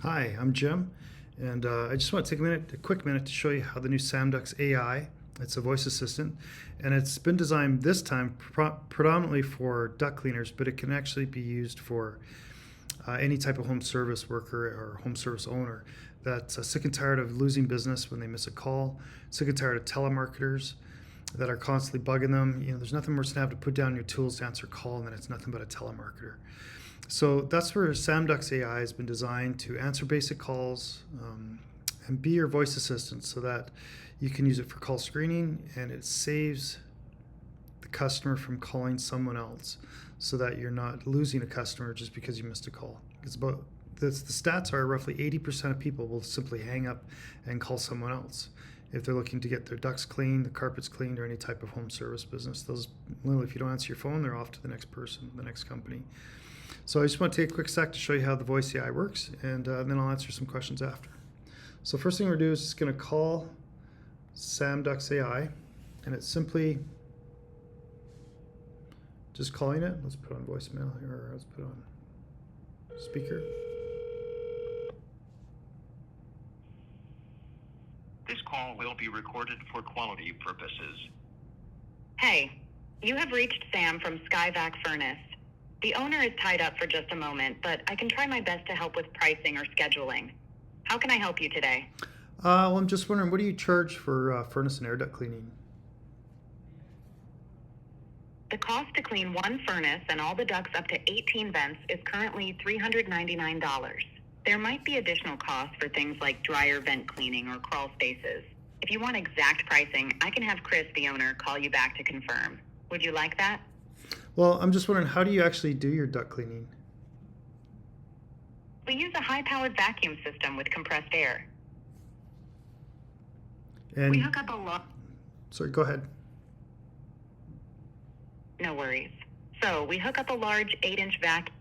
Hi, I'm Jim, and I just want to take a quick minute to show you how the new Ducts AI, it's a voice assistant, and it's been designed this time predominantly for duct cleaners, but it can actually be used for any type of home service worker or home service owner that's sick and tired of losing business when they miss a call, sick and tired of telemarketers that are constantly bugging them. There's nothing worse than have to put down your tools to answer a call, and then it's nothing but a telemarketer. So that's where Ducts AI has been designed to answer basic calls and be your voice assistant so that you can use it for call screening, and it saves the customer from calling someone else so that you're not losing a customer just because you missed a call. It's about the stats are roughly 80% of people will simply hang up and call someone else if they're looking to get their ducts cleaned, the carpets cleaned, or any type of home service business. Those literally, if you don't answer your phone, they're off to the next person, the next company. So I just want to take a quick sec to show you how the voice AI works, and then I'll answer some questions after. So first thing we're going to do is just going to call Ducts AI, and it's simply just calling it. Let's put on voicemail here, or let's put on speaker. This call will be recorded for quality purposes. Hey, you have reached Sam from Skyvac Furnace. The owner is tied up for just a moment, but I can try my best to help with pricing or scheduling. How can I help you today? Well, I'm just wondering, what do you charge for furnace and air duct cleaning? The cost to clean one furnace and all the ducts up to 18 vents is currently $399. There might be additional costs for things like dryer vent cleaning or crawl spaces. If you want exact pricing, I can have Chris, the owner, call you back to confirm. Would you like that? Well, I'm just wondering, how do you actually do your duct cleaning? We use a high-powered vacuum system with compressed air. And We hook up a lot. sorry, go ahead. No worries. So we hook up a large 8-inch vacuum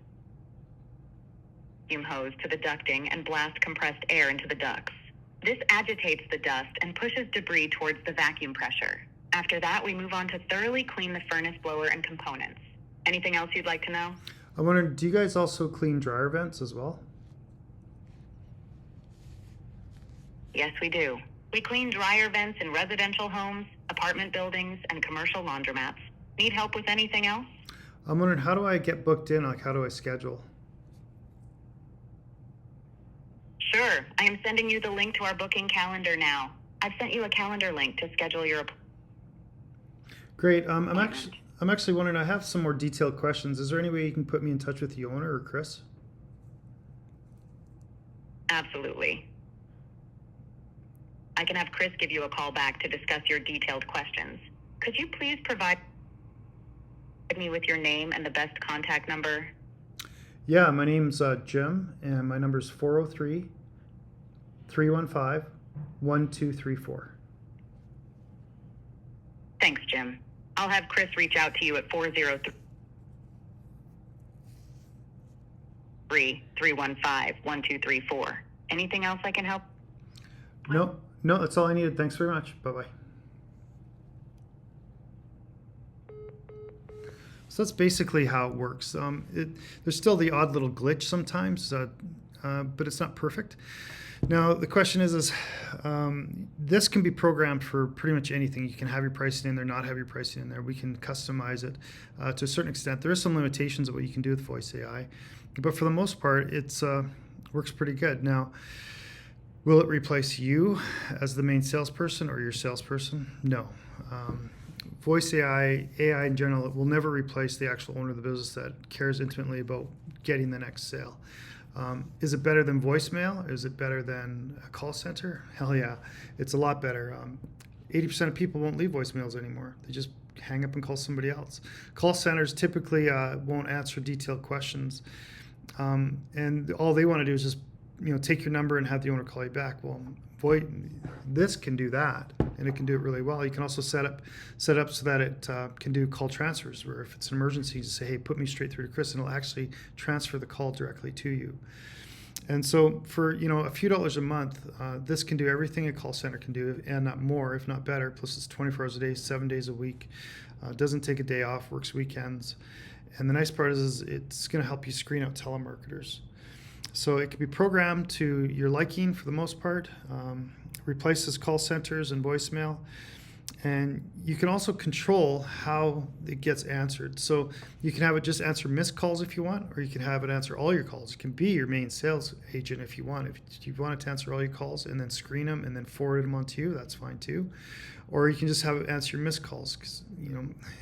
hose to the ducting and blast compressed air into the ducts. This agitates the dust and pushes debris towards the vacuum pressure. After that, we move on to thoroughly clean the furnace blower and components. Anything else you'd like to know? I wonder, do you guys also clean dryer vents as well? Yes, we do. We clean dryer vents in residential homes, apartment buildings, and commercial laundromats. Need help with anything else? I'm wondering, how do I get booked in? Like, how do I schedule? Sure. I am sending you the link to our booking calendar now. I've sent you a calendar link to schedule your appointment. Great. I'm actually wondering, I have some more detailed questions. Is there any way you can put me in touch with the owner or Chris? Absolutely. I can have Chris give you a call back to discuss your detailed questions. Could you please provide me with your name and the best contact number? Yeah, my name's Jim, and my number's 403-315-1234. Thanks, Jim. I'll have Chris reach out to you at 403-315-1234. Anything else I can help? No, that's all I needed. Thanks very much. Bye-bye. So that's basically how it works. There's still the odd little glitch sometimes, but it's not perfect. Now, the question is this can be programmed for pretty much anything. You can have your pricing in there, not have your pricing in there. We can customize it to a certain extent. There are some limitations of what you can do with voice AI, but for the most part, it works pretty good. Now, will it replace you as the main salesperson or your salesperson? No. Voice AI in general, it will never replace the actual owner of the business that cares intimately about getting the next sale. Is it better than voicemail? Is it better than a call center? Hell yeah, it's a lot better. 80% of people won't leave voicemails anymore. They just hang up and call somebody else. Call centers typically won't answer detailed questions, and all they want to do is just take your number and have the owner call you back. Well, this can do that, and it can do it really well. You can also set up so that it can do call transfers, where if it's an emergency, you say, hey, put me straight through to Chris, and it'll actually transfer the call directly to you. And so for a few dollars a month, this can do everything a call center can do, and not more, if not better. Plus it's 24 hours a day, 7 days a week. Doesn't take a day off, works weekends. And the nice part is it's going to help you screen out telemarketers. So it can be programmed to your liking for the most part, replaces call centers and voicemail. And you can also control how it gets answered. So you can have it just answer missed calls if you want, or you can have it answer all your calls. It can be your main sales agent if you want. If you want it to answer all your calls and then screen them and then forward them on to you, that's fine too. Or you can just have it answer your missed calls, because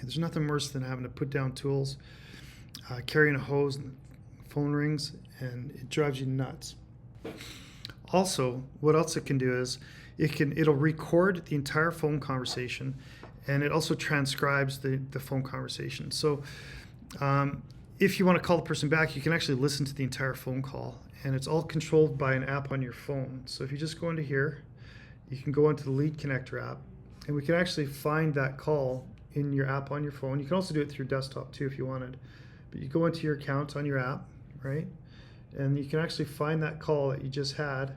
there's nothing worse than having to put down tools, carrying a hose, and phone rings, and it drives you nuts. Also, what else it can do is it'll record the entire phone conversation, and it also transcribes the phone conversation. So if you want to call the person back, you can actually listen to the entire phone call, and it's all controlled by an app on your phone. So if you just go into here, you can go into the Lead Connector app, and we can actually find that call in your app on your phone. You can also do it through your desktop too if you wanted. But you go into your account on your app, right? And you can actually find that call that you just had,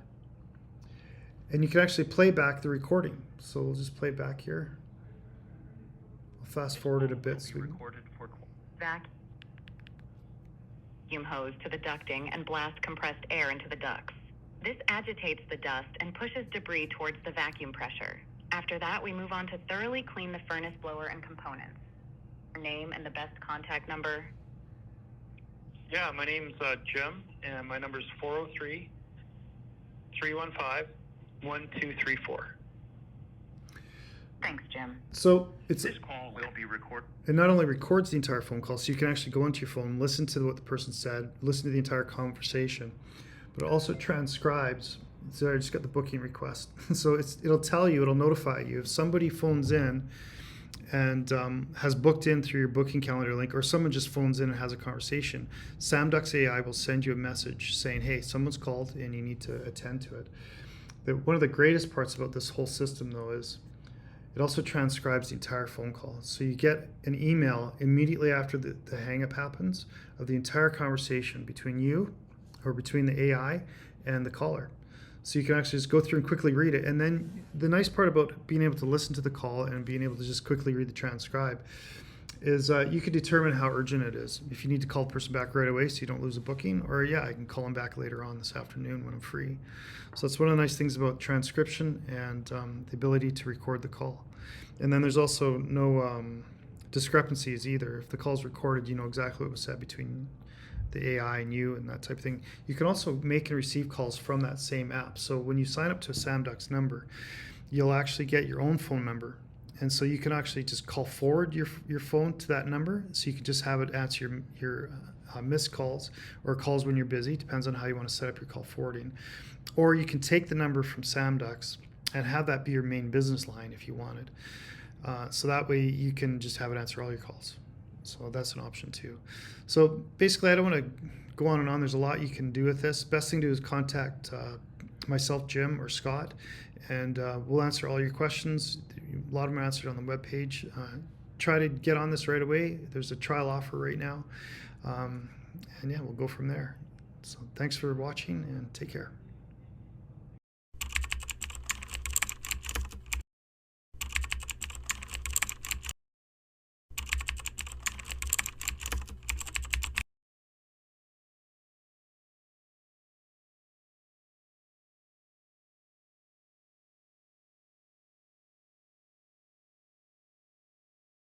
and you can actually play back the recording. So we'll just play back here. I'll fast forward it a bit. So Recorded for vacuum hose to the ducting and blast compressed air into the ducts. This agitates the dust and pushes debris towards the vacuum pressure. After that, we move on to thoroughly clean the furnace blower and components. Your name and the best contact number. Yeah, my name's Jim, and my number's 403-315-1234. Thanks, Jim. So This call will be recorded. it not only records the entire phone call, so you can actually go into your phone, listen to what the person said, listen to the entire conversation, but it also transcribes. So I just got the booking request. So it'll notify you if somebody phones in and has booked in through your booking calendar link, or someone just phones in and has a conversation. Ducts Ai will send you a message saying, hey, someone's called and you need to attend to it. One of the greatest parts about this whole system, though, is it also transcribes the entire phone call. So you get an email immediately after the hang-up happens of the entire conversation between you, or between the AI and the caller. So you can actually just go through and quickly read it. And then the nice part about being able to listen to the call and being able to just quickly read the transcribe is you can determine how urgent it is. If you need to call the person back right away so you don't lose a booking, or I can call them back later on this afternoon when I'm free. So that's one of the nice things about transcription and the ability to record the call. And then there's also no discrepancies either. If the call's recorded, you know exactly what was said between the AI and you and that type of thing. You can also make and receive calls from that same app. So when you sign up to a Ducts number, you'll actually get your own phone number. And so you can actually just call forward your phone to that number. So you can just have it answer your missed calls or calls when you're busy. Depends on how you want to set up your call forwarding. Or you can take the number from Ducts and have that be your main business line if you wanted. So that way you can just have it answer all your calls. So that's an option too. So basically, I don't want to go on and on. There's a lot you can do with this. Best thing to do is contact myself, Jim, or Scott, and we'll answer all your questions. A lot of them are answered on the webpage. Try to get on this right away. There's a trial offer right now. And we'll go from there. So thanks for watching, and take care.